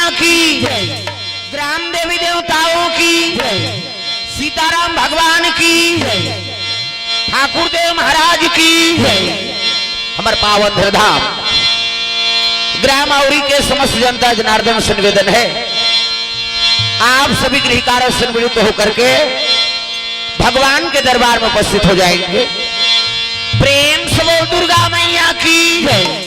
मैया की, ग्राम देवी देवताओं की, सीताराम भगवान की, ठाकुर देव महाराज की, हमार पावन धाम ग्राम औरी के समस्त जनता जनार्दन से निवेदन है, आप सभी गृहकारों से मिलित होकर के भगवान के दरबार में उपस्थित हो जाएंगे। प्रेम से बोल दुर्गा मैया की।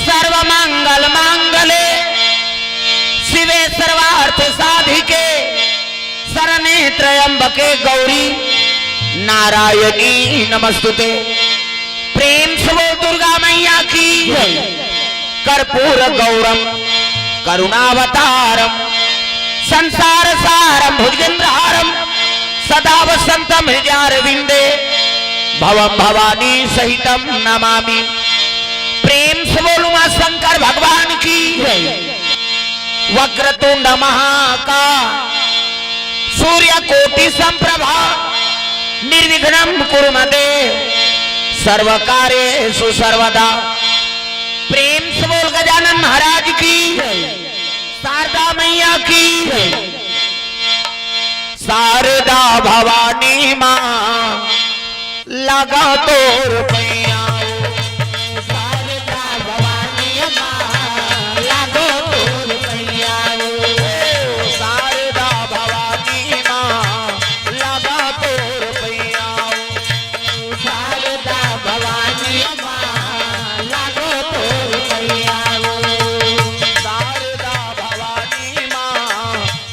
सर्व मंगल मांगले शिवे सर्वार्थ साधिके शरणे त्र्यंबके गौरी नारायणी नमस्तुते। प्रेम से बोल दुर्गा मैया की। कर्पूर गौरम करुणावतारम संसार सारम भुजगेंद्रहारम सदा वसंतम हृदयारविंदे भवम भवानी सहितम नमामि। प्रेम से बोलूंगा शंकर भगवान की। वक्रतुंड महाकाय सूर्यकोटि संप्रभा निर्विघ्नं कुरु मे देव सर्वकार्येषु सर्वदा। प्रेम से बोल गजानन महाराज की। शारदा मैया की। शारदा भवानी माँ लगा तोर पैया। शारदा भवानी माँ लगो तोर पैया। शारदा भवानी माँ लगा तोर पैया। शारदा भवानी माँ लगो तोर पैया। शारदा भवानी माँ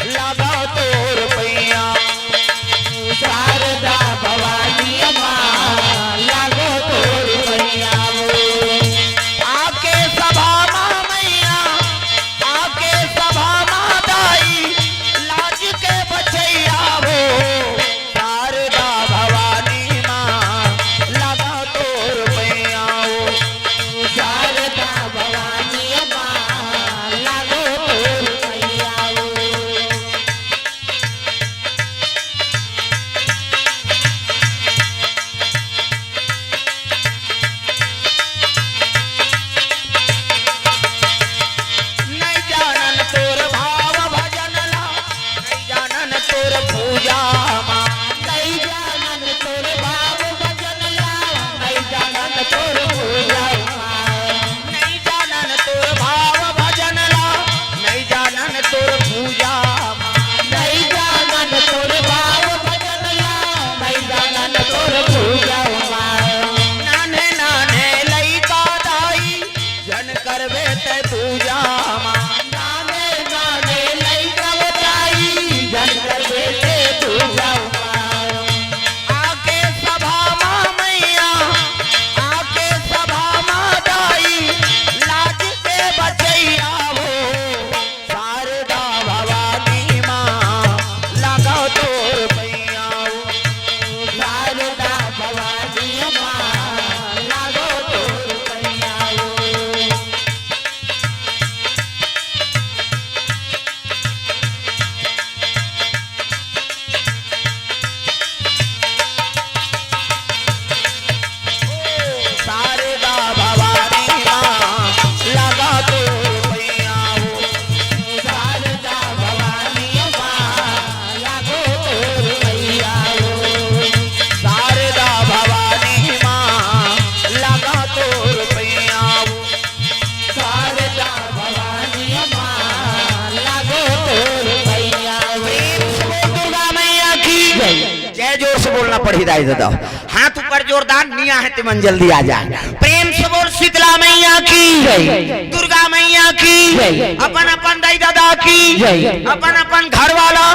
लगा तोर पैया। शारदा भवानी माँ लगो तोर तोर पूजा नहीं जानन तोर भाव भजनिया नहीं जानन तोर पूजा नाने नाने लइका दाई जन करबे ते पूजा नाने नाने लइका दाई जन करबे ते पूजा आके सभा मां मैया आके सभा मां दाई लाज के बचैया हो शारदा भवानी मां लगा तोर पैया शारदा भवानी मां लागो तोर पैया शारदा भवानी मां लगा तोर पैया शारदा भवानी मां लागो तोर पैया शारदा भवानी मां लगा तोर पैया शारदा भवानी मां लागो तोर पैया दुर्गा मैया की जय जोर से बोलना पड़ी दाई दादा हाथ ऊपर जोरदार निया है तिमन जल्दी आ जाए प्रेम से बोल शीतला मैया की दुर्गा मैया की अपन अपन दाई दादा की अपन अपन घर वाला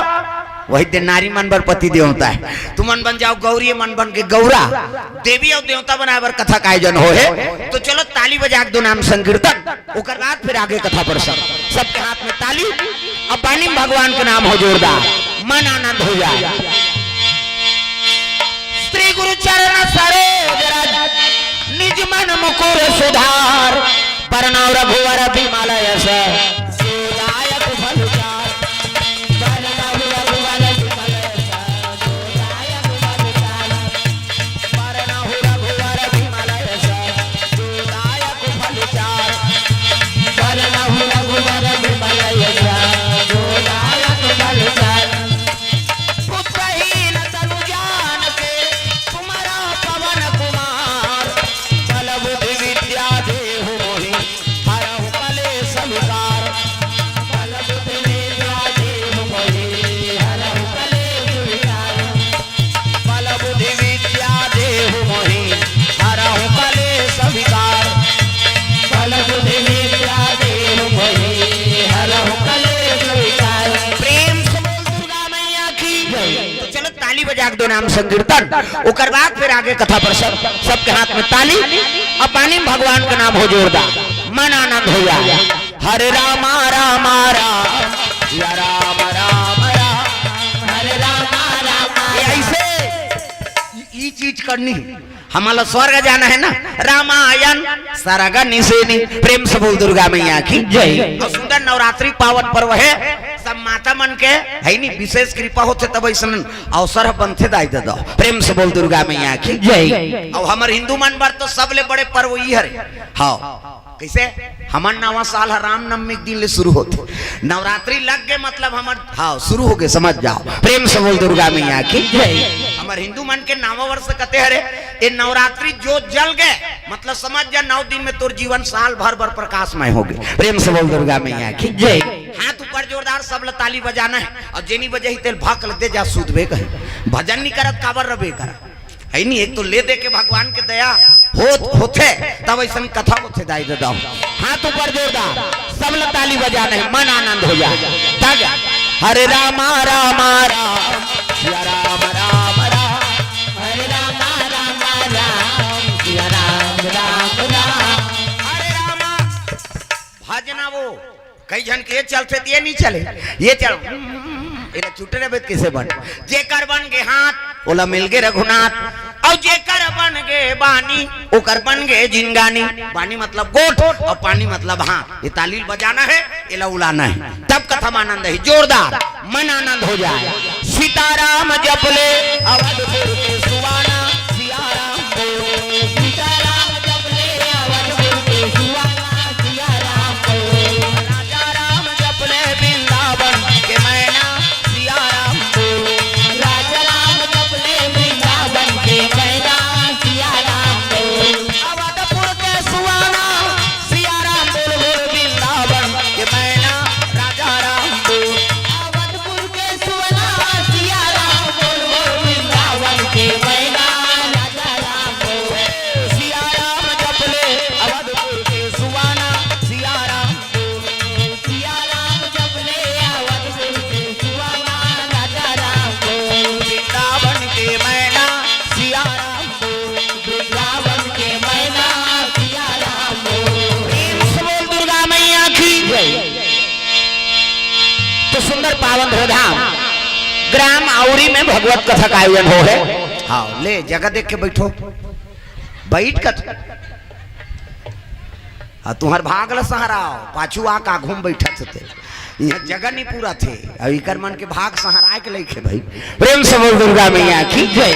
वही दिन नारी मन बर पति देवता है तुम मन बन जाओ गौरी मन बन के गौरा देवी और देवता बनावर कथा का आयोजन हो है तो चलो ताली बजा दो नाम संकीर्तन ओकर बाद फिर आगे कथा पर सबके हाथ में ताली अब पानी भगवान के नाम हो जोरदार मन आनंद हो जाए श्री गुरु चरण सरोज रज निज मन मुकुर सुधार परनाव रघुवर विमलय सोदायक फलचार परनाव रघुवर विमलय सोदायक फलचार परनाव रघुवर विमलय सोदायक फलचार परनाव रघुवर विमलय सोदायक फलचार पुत्रहीन तनु जान के तुम्हारा पवन कुमार बल बुद्धि विद्या देहु मोहि हरहु कलेश विकार बल बुद्धि विद्या देहु मोहि हरहु कलेश विकार बल बुद्धि विद्या देहु मोहि हरहु कलेश विकार बल बुद्धि विद्या देहु मोहि हरहु कलेश विकार प्रेम से बोल दुर्गा मैया की तो चलो ताली बजा के दो नाम संकीर्तन ओकर बाद फिर आगे कथा पर सबके हाथ में ताली अब पानी में भगवान का नाम हो जोरदार मन आनंद हो जाए हरे रामा रामा राम या राम राम राम हरे रामा रामा ये ऐसे ये चीज करनी हमारा स्वर्ग जाना है ना रामायण सरगा निसेनी प्रेम से बोल दुर्गा मैया की जय तो सुंदर नवरात्रि पावन पर्व है सब माता मन के है नी विशेष कृपा होते तब ऐसा अवसर बनते दाई दो प्रेम से बोल दुर्गा मैया की जय और हमार हिंदू मन पर तो सबले बड़े पर्व ये हरे हाँ कैसे हमार नवा साल राम नवमी के दिन ले शुरू होते नवरात्रि लग गए मतलब हमार हाँ शुरू हो गए समझ जाओ प्रेम से बोल दुर्गा मैया की जय हमार हिंदू मन के नवा वर्ष कहते हरे ये नवरात्रि जो जल गए मतलब समझ जा 9 दिन में तोर जीवन साल भर भर प्रकाशमय हो गए प्रेम से बोल दुर्गा मैया की जय हाथ ऊपर जोरदार सब ताली बजाना है और जेनी बजे ही तेल भाग ले दे जा सूदबे कहे भजन नहीं करत काबर रबे कर है नहीं एक तो ले दे के भगवान के दया होते तब ऐसा कथा होते दाई दे दाओ हाथ ऊपर जोरदार सब ताली बजाना है मन आनंद हो जाए हरे रामा रामा राम या राम राम राम हरे रामा रामा राम सिया राम राम राम हरे रामा भजना वो कई जन के चलते ये नहीं चले ये चल इला छुटे रे बेत कैसे बन जेकर बन गए हाथ ओला मिल गए रघुनाथ और जेकर बन गए बानी ओकर बन गए जिंगानी बानी मतलब गोट और पानी मतलब हाथ ये तालील बजाना है इला उलाना है तब कथा आनंद है जोरदार मन आनंद हो जाए सीताराम जपले अवधपुर के सुवाना सियाराम बोले सीताराम जपले अवधपुर के सुवाना सिया राम बोले राजा राम जपले वृंदावन के मैना सियाराम बोले राजा राम जपले वृंदावन के मैना सिया राम बोले अवधपुर के सुवाना सियाराम बोल बोल वृंदावन के मैना राजा राम सुंदर पावन धाम ग्राम आउरी में भगवत कथा का आयोजन हो है। हाँ ले जगह देख के बैठो, बैठ कर तुम्हार भागल सहारा पाछू आ का घूम बैठा थे, यहाँ जगह नहीं पूरा थे। अब इकर मन के भाग सहारा के लेके भाई प्रेम से बोल दुर्गा मैया की जय।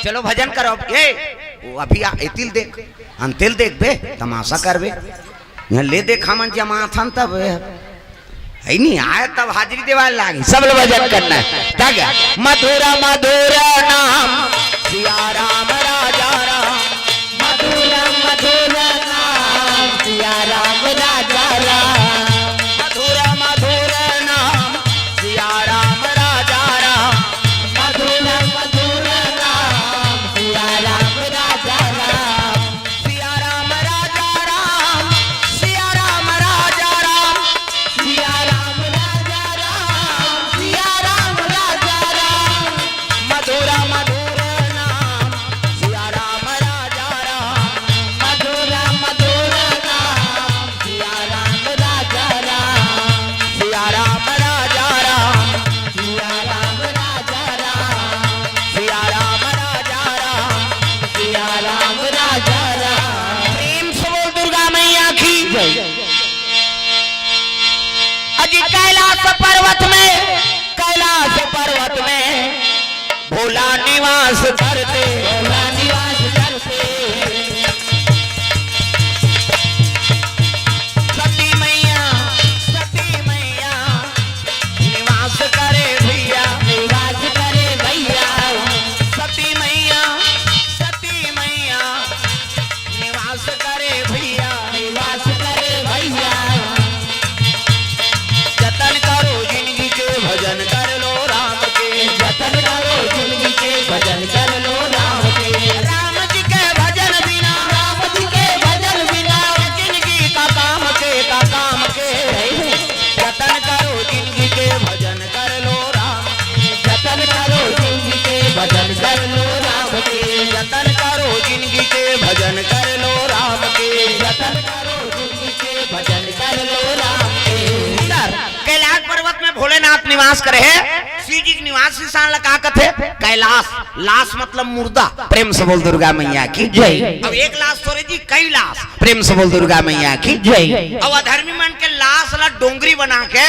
चलो भजन करो। ये वो अभी तिल देख अंतिल देख बे तमाशा करबे, यहाँ ले देख हमन जमा था तब है नहीं आए तब हाजिरी देवाल लागी। सब लोग भजन करना है। मधुरा मधुरा नाम सिया राम राजा राम, मधुरा मधुरा नाम सिया राम राजा राम, मधुरा मधुरा नाम सिया राम राजा राम, मधुरा मधुरा नाम सिया राम राजा राम, सिया राम राजा राम, सिया राम राजा राम, सिया राम राजा राम, सिया राम राजा राम, मधुरा मधुरा नाम सिया राम राजा राम, मधुरा मधुरा नाम सिया राम राजा राम, सिया राम राजा राम, सिया राम राजा राम, सिया राम राजा राम। सिया राम राजा राम। प्रेम से बोल दुर्गा मैया की अजी कैलाश पर्वत में भोला निवास करते, भोला निवास करते, सती मैया निवास करे भैया, निवास करे भैया, सती मैया निवास करे भैया। निवास करे भैया, जतन करो जिंदगी के भजन कर लो राम के, जतन करो जिंदगी के भजन कर लो राम के, राम जी के भजन बिना, राम जी के भजन बिना जिंदगी का काम के जतन करो जिंदगी के भजन कर लो राम, जतन करो जिंदगी के भजन कर लो राम के, जतन करो जिंदगी के भजन कर लो राम के। जतन करो जिंदगी के भजन कर लो राम के। कैलाश पर्वत में भोलेनाथ निवास करे है। शिव जी के निवास स्थान लगा कथे कैलाश, लाश मतलब मुर्दा। प्रेम से बोल दुर्गा मैया की जय। अब एक लाश थोड़े जी कई लाश। प्रेम से बोल दुर्गा मैया की जय। अब अधर्मी मन के लाश ला डोंगरी बना के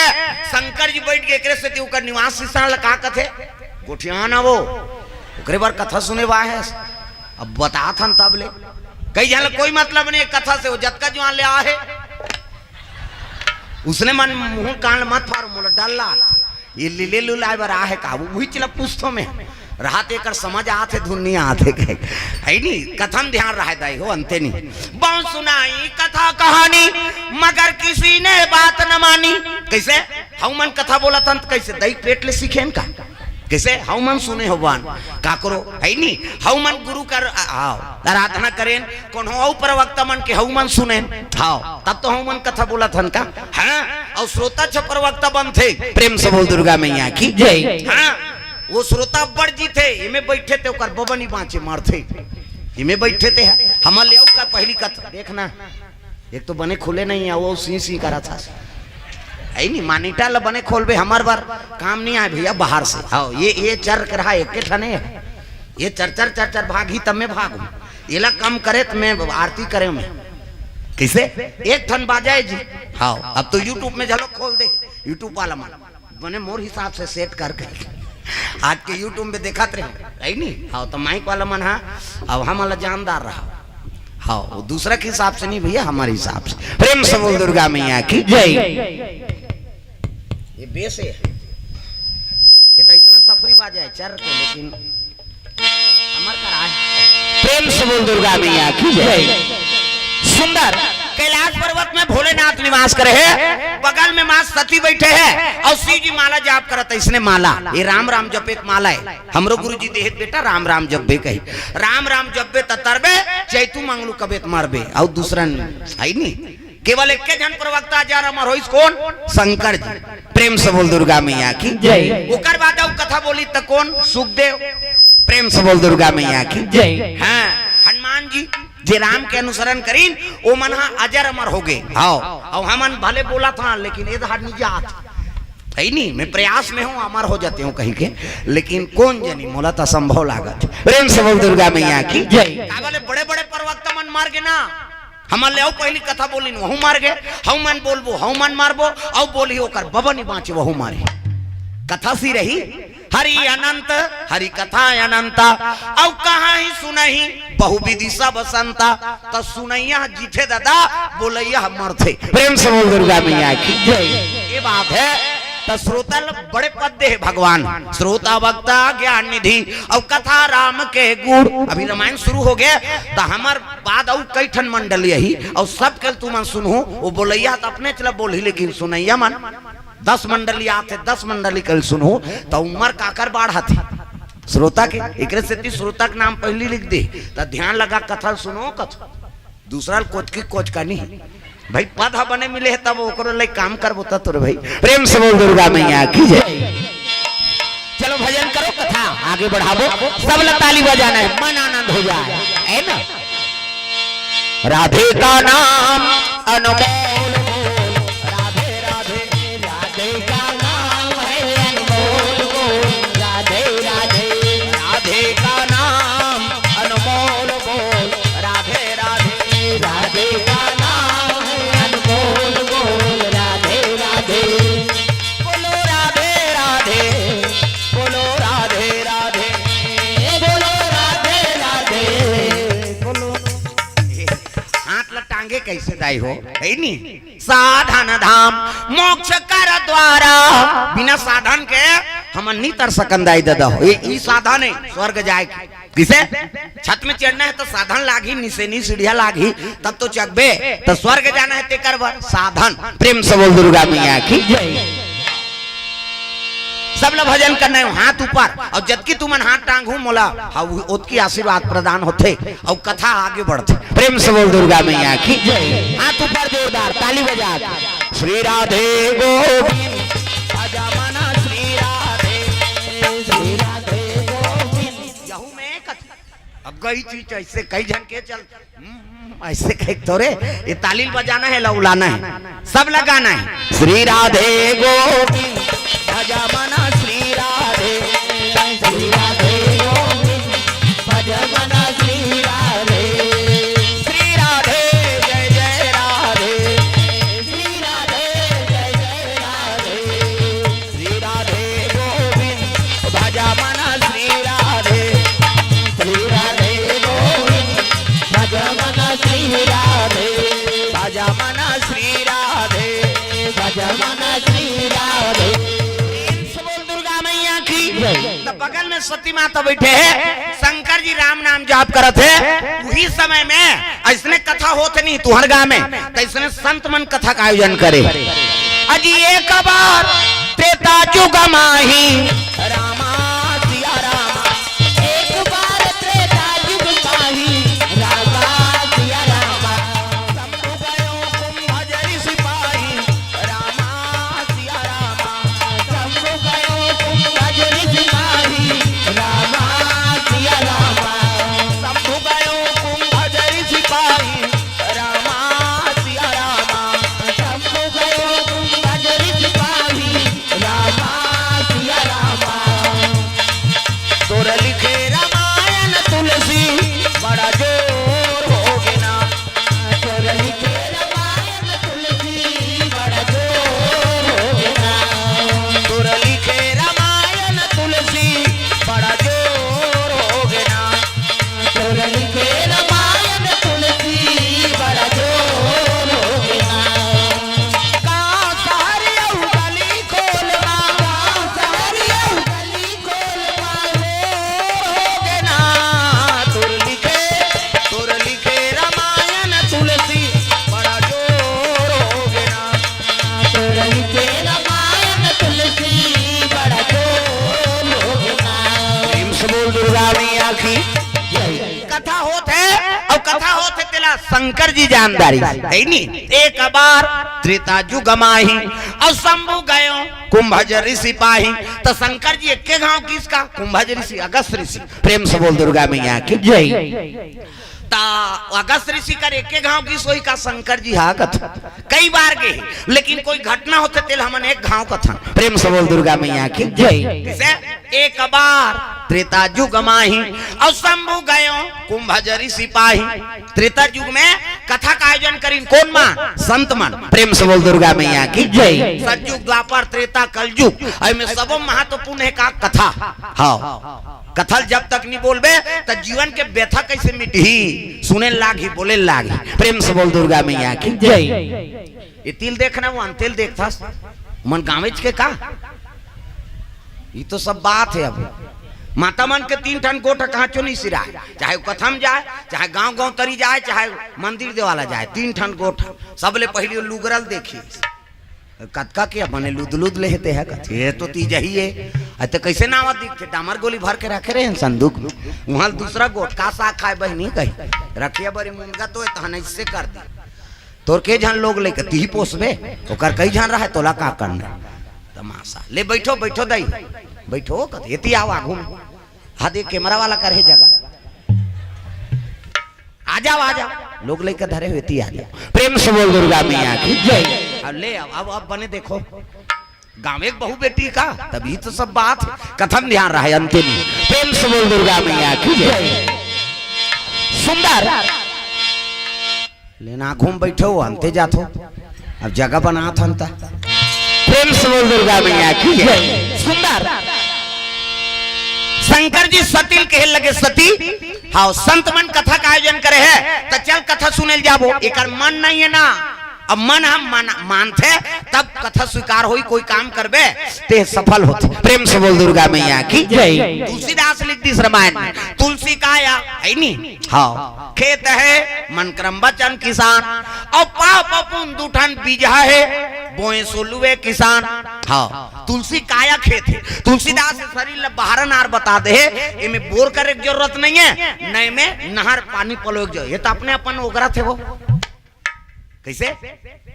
शंकर जी बैठ के एकरे से ओकर निवास स्थान लगा कथे गोठिया ना वो ओकरे बार कथा सुने बा है। अब बता थन तब ले कई जन कोई मतलब नहीं कथा से, वो जतका जुआन ले आ है उसने मन मुंह कान मत फार मोला डाला ये लीले लुलाए बर आहे का वही चला पुस्तों में रहते कर समझ आते धुन आते के है नहीं कथम ध्यान रहे दाई हो अंते नहीं। बहुत सुनाई कथा कहानी मगर किसी ने बात न मानी। कैसे हम मन कथा बोला था कैसे दही पेट ले सीखे का, कैसे हम मन सुने हो बान का करो है नहीं हम मन गुरु कर आराधना करें कौन हो प्रवक्ता मन के हम मन सुने हां तब तो हम मन कथा बोला था का हां और श्रोता छ प्रवक्ता बन थे। प्रेम से बोल दुर्गा मैया की जय। हां वो श्रोता बड़ जी थे इमे बैठे थे ओकर बबनी बाँचे मारते इमे बैठे थे हम ले का पहली कथा देखना एक तो बने खुले नहीं है वो सी सी करा था है नहीं मानिटा ला बने खोलबे हमार बार काम नहीं आए भैया बाहर से। हाँ ये चर कर रहा एक ठने ये चर भाग ही तब में भाग ये कम करे तो मैं आरती करे मैं कैसे एक ठन बाजाए जी। हाँ अब तो यूट्यूब में झलक खोल दे यूट्यूब वाला मन बने मोर हिसाब से सेट करके आज के यूट्यूब में देखा रहे है नहीं। हाँ तो माइक वाला मन हाँ अब हम वाला जानदार रहा। हाँ वो दूसरा के हिसाब से नहीं भैया हमारे हिसाब से। प्रेम से बोल दुर्गा मैया की जय। ये बेस है ये तो इसमें सफरी बाजा है चर के लेकिन अमर करा है। प्रेम से बोल दुर्गा मैया की जय। सुंदर कैलाश पर्वत में भोलेनाथ निवास करे है, बगल में मां सती बैठे हैं और शिव जी माला जाप करत है। इसने माला ये राम राम जपे माला है हमरो गुरु जी देहत बेटा राम राम जपबे कही राम राम जपबे तरबे चैतू मांगलू कबेत मारबे और दूसरा है नहीं केवल एक के जन प्रवक्ता जा रहा होइस कौन शंकर जी। प्रेम से बोल दुर्गा मैया की जय। ओकर बाद कथा बोली त कौन सुखदेव। प्रेम से बोल दुर्गा मैया की जय। हाँ हनुमान जी जे राम के अनुसरण करीन ओ मन अजर अमर हो गए। हाँ और हमन भले बोला था लेकिन ये धार निजात है नहीं, मैं प्रयास में हूँ, अमर हो जाते हूँ कहीं के, लेकिन कौन जानी मोला तो असंभव लागत। प्रेम से बोल दुर्गा मैया की जय। बड़े बड़े प्रवक्ता मन मार के ना हमारे ले पहली कथा बोली वहू मार गए, हऊ मन बोलबो हऊ मन मारबो, औ बोली ओकर बबा नहीं बाँचे वहू मारे। कथा सी रही हरि अनंत हरि कथा अनंता, औ कहाँ ही सुनही बहुविधि सब संता, तो सुनैया जीठे दादा बोलैया मर थे। प्रेम से बोल दुर्गा मैया की जय। ये बात है तो श्रोता बड़े पद दे भगवान, श्रोता वक्ता ज्ञान निधि और कथा राम के गुण। अभी रामायण शुरू हो गया तो हमार बाद और कई ठन मंडल यही और सब कल तू मन सुनू, वो बोलैया तो अपने चला बोल ही, लेकिन सुनैया मन 10 मंडली आते 10 मंडली कल सुनू तो उम्र काकर बढ़ाती श्रोता के। एक से श्रोता के नाम पहली लिख दे तो ध्यान लगा कथा सुनो, कथा दूसरा कोच की कोच का नहीं भाई, पद बने मिले है तब ओकरो ले काम करबो त तोरे भाई। प्रेम से बोल दुर्गा मैया की जय। चलो भजन करो, कथा आगे बढ़ाबो, सब लोग ताली बजाना है, मन आनंद हो जाए, है ना। राधे का नाम अनमोल बोल, राधे राधे राधे का नाम है अनमोल बोल, राधे राधे राधे का नाम अनमोल बोल, राधे राधे राधे का कैसे दाई हो, है नी। साधन धाम मोक्ष कर द्वारा, बिना साधन के हम नहीं तर सकन दाई दादा हो। ये साधन है स्वर्ग जाए किसे, छत में चढ़ना है तो साधन लागी, नीचे सीढ़िया लागी तब तो चकबे, तो स्वर्ग जाना है तेकर बर साधन। प्रेम से बोल दुर्गा मैया की जय। सब लोग भजन करना है, हाथ ऊपर, और जबकि तुमन हाथ टांगू मोला ओत की आशीर्वाद प्रदान होते और कथा आगे बढ़ते। प्रेम से बोल दुर्गा मैया की जय। हाथ ऊपर जोरदार ताली बजा। श्री राधे गोविंद भजा मना, श्री राधे गोविंद। यहू में कथा अब गई चीज ऐसे कई जन के चल ऐसे कह तोरे, ये ताली बजाना है, लौलाना है, सब लगाना है। श्री राधे गोविंद भजा मना, श्री राधे गोविंद भजा मना, श्री राधे जय जय राधे, श्री राधे जय जय राधे, श्री राधे गोविंद भजा मना, श्री राधे गोविंद भजा मना, श्री राधे भजा मना, श्री राधे भजा मना, श्री राधे। तो बगल में सती माता बैठे है, शंकर जी राम नाम जाप करत है। उही समय में ऐसने कथा होते नहीं तुहर गाँव में, तो इसने संत मन कथा का आयोजन करे। अजी एक बार त्रेता युग माही रामा सिया रामा, एक बार त्रेता युग माही रामा सिया रामा, शंभु गयो कुंभजरी सिपाही रामा सिया रामा, शंभु गयो कुंभजरी सिपाही रामा सिया रामा, शंभु गयो कुंभजरी सिपाही रामा सिया रामा, शंभु गयो कुंभजरी सिपाही रामा सिया रामा। तोर लिखे रामायण तुलसी बड़ा जोर हो गया, तोर लिखे रामायण तुलसी बड़ा जोर हो गया, तोर लिखे रामायण तुलसी बड़ा जोर हो गया, तोर लिखे रामायण तुलसी बड़ा जोर हो गया। गाँव शहर यहू गली खोलना, गाँव शहर यहू गली खोलना जोर हो गया, तोर लिखे रामायण तुलसी बड़ा जोर हो गया, तोर लिखे रामायण तुलसी बड़ा जोर हो गया। प्रेम से बोल दुर्गा मैया की जय। कथा होते और कथा होते तेला शंकर जी जानदारी है नी। एक बार त्रेता युग माही और शंभु गयो कुंभजरी सिपाही, तो शंकर जी एक गांव किसका, कुंभजरी ऋषि, अगस्त ऋषि। प्रेम से बोल दुर्गा मैया की जय। ता अगस्त ऋषि कर एक गांव की सोई का शंकर जी हा कथा कई बार के, लेकिन कोई घटना होते तेल हमन एक गांव कथा प्रेम से बोल दुर्गा मैया की जय। किसे एक बार त्रेता युग माही और शंभु गयो कुंभजरी सिपाही। त्रेता युग में कथा का आयोजन करी कौन मां? संत मन। प्रेम से बोल दुर्गा मैया की जय। सतयुग द्वापर त्रेता कलयुग में सब महत्वपूर्ण है का कथा। हाँ कथल जब तक नहीं बोलबे तो जीवन के व्यथा कैसे मिटी, सुने लागी बोले लागी। प्रेम से बोल दुर्गा मैया की जय। ये तिल देखना वो अंतिल देखता मन गाँवेज के का, ये तो सब बात है। अब माता मन के 3 टन गोटा कहाँ चो नहीं सिरा, चाहे कथम जाए, चाहे गांव गांव तरी जाए, चाहे मंदिर देवाला जाए, 3 टन गोटा सबले पहले लुगरल देखी कतका के अपने लुदलुद लेते है कथे तो तीज ही है तो कैसे नावा दिखते डामर गोली भर के रखे रहे संदूक में। वहां दूसरा गोट का साग खाए बहनी कही रखिए बड़ी मुनगा तो तहन इससे कर दी तोर के जहां लोग लेके ती पोसबे ओकर कई जहां रहा तोला का करना तमाशा ले बैठो बैठो दई बैठो कथे एती आवा घूम हा देख कैमरा वाला करे जगह आ जाओ लोग लेकर धरे हुए आ जाओ। प्रेम से बोल दुर्गा मैया की जय। अब ले अब बने देखो गाँव एक बहू बेटी का तभी तो सब बात कथम ध्यान रहा है अंतिम। प्रेम से बोल दुर्गा मैया की जय। सुंदर लेना घूम बैठो अंते जातो अब जगह बना था। प्रेम से बोल दुर्गा मैया की जय। सुंदर शंकर जी सती कहे लगे सती हाँ संत मन कथा का आयोजन करे है तो चल कथा सुने जाबो। एक मन नहीं है ना, अब मन हम मानते तब कथा स्वीकार होई, कोई काम करबे ते सफल होते। प्रेम से बोल दुर्गा मैया की जय। तुलसीदास लिख दी रामायण में तुलसी काया है नी हाँ खेत है मन क्रम बचन किसान और पाप अपुन दुठन बीजा है बोए सोलुए किसान। हाँ तुलसी काया खेत है। तुलसीदास शरीर बाहर नार बता दे इनमें बोर करे की जरूरत नहीं है, नए में नहर पानी पलो ये तो अपने अपन ओगरा थे वो कैसे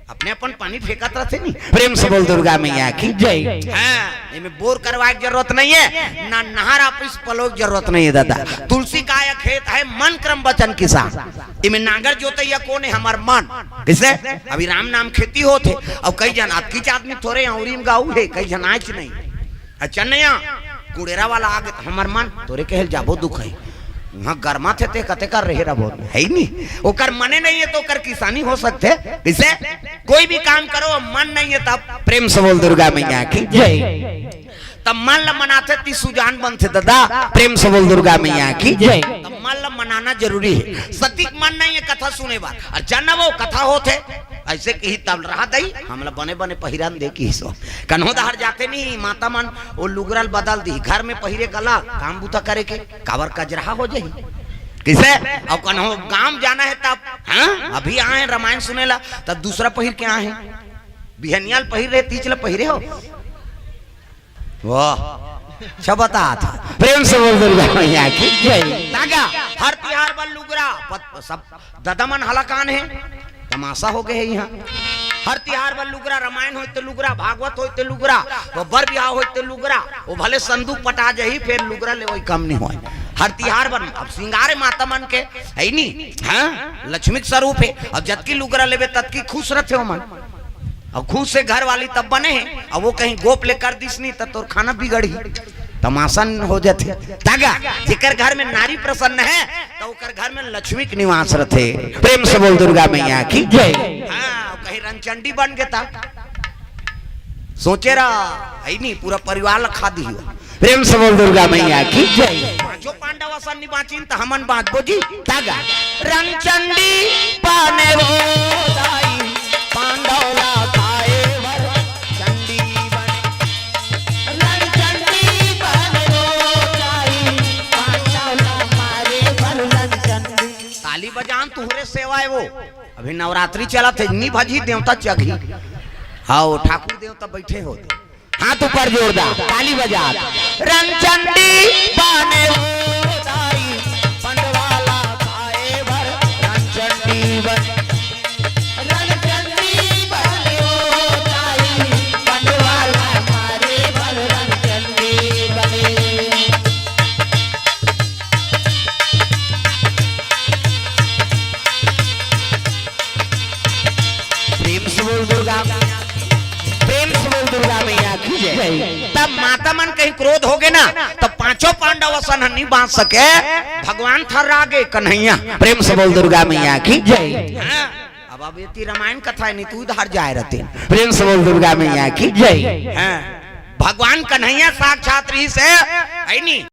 अपने अपन पानी फेंकत रहते नहीं। प्रेम से बोल दुर्गा मैया की जय। हाँ इनमें बोर करवाए की जरूरत नहीं है ना नहर ऑफिस पलो की जरूरत नहीं है दादा। तुलसी का यह खेत है मन क्रम बचन किसान। इनमें नागर जोतैया कौन है? हमार मन। किसे अभी राम नाम खेती होते अब कई जन किच आदमी थोड़े औरीम गाऊ है कई जन आज नहीं अच्छा नहीं कुड़ेरा वाला आगे हमार मन तोरे कहल जाबो दुख है वहाँ गर्मा थे ते कते कर रहे रहो है ही नहीं ओकर मने नहीं है तो कर किसानी हो सकते इसे कोई भी काम करो मन नहीं है तब। प्रेम से बोल दुर्गा मैया की जय। तब मन ल मनाते ती सुजान बनते दादा। प्रेम से बोल दुर्गा मैया की जय। तब मन ल मनाना जरूरी है। सतीक मन नहीं है कथा सुने बार और जन वो कथा होते ऐसे कही तब रहा दई हमला बने बने पहिरान दे की सो कन्हो दहर जाते नहीं माता मन वो लुगरल बदल दी घर में पहिरे कला काम बुता करे के कावर कजरा हो जाही किसे अब कन्हो गांव जाना है तब हाँ अभी आए रामायण सुनेला तब दूसरा पहिर के आए बिहनियाल पहिर रहे तीचला पहिरे हो वाह छबता था। प्रेम से बोल दुर्गा मैया की जय। तागा हर तिहार बल लुगरा सब ददमन हलाकान है तमाशा हो गए यहाँ हर तिहार बल लुगरा रामायण होते लुगरा भागवत होते लुगरा वो बर ब्याह होते लुगरा वो भले संदूक पटा जाही फिर लुगरा ले वही कम नहीं होए हर तिहार बन अब सिंगारे माता मन के है नी हाँ लक्ष्मी स्वरूप है अब जतकी लुगरा लेवे ततकी खुश रहते हो मन अब खुद से घर वाली तब बने हैं अब वो कहीं गोप लेकर दिस नहीं तब तो खाना बिगड़ी तमाशा हो जाते तागा जिकर घर में नारी प्रसन्न है तो उकर घर में लक्ष्मी के निवास रहते। प्रेम से बोल दुर्गा मैया की जय। हाँ कहीं रंगचंडी बन गया था सोचे रहा है नहीं पूरा परिवार खा दी हुआ। प्रेम से बोल दुर्गा मैया की जय। जो पांडव असन बाचिन तो हमन बात बोजी तागा रंगचंडी पाने वो दाई पांडवला खाए वर चंडी बने रंगचंडी पाने वो दाई पांडवला मारे वर रंगचंडी। ताली बजान तुहरे सेवा है वो अभी नवरात्रि चला थे नी भजी देवता चघी हाँ ठाकुर देवता बैठे हो हाथ ऊपर जोरदार ताली बजा रंगचंडी पाने वो दाई पंडवाला खाए भर रंगचंडी बने रंगचंडी पाने वो दाई पंडवाला मारे भर रंगचंडी बने। तब माता मन कहीं क्रोध हो गए ना तब पांचों पांडव असन नहीं बांध सके, भगवान थर्रा गए कन्हैया। प्रेम से बोल दुर्गा मैया की जय। अब ये रामायण कथा है नहीं तू इधर जाए रहते। प्रेम से बोल दुर्गा मैया की जय। भगवान कन्हैया साक्षात रही से है नहीं।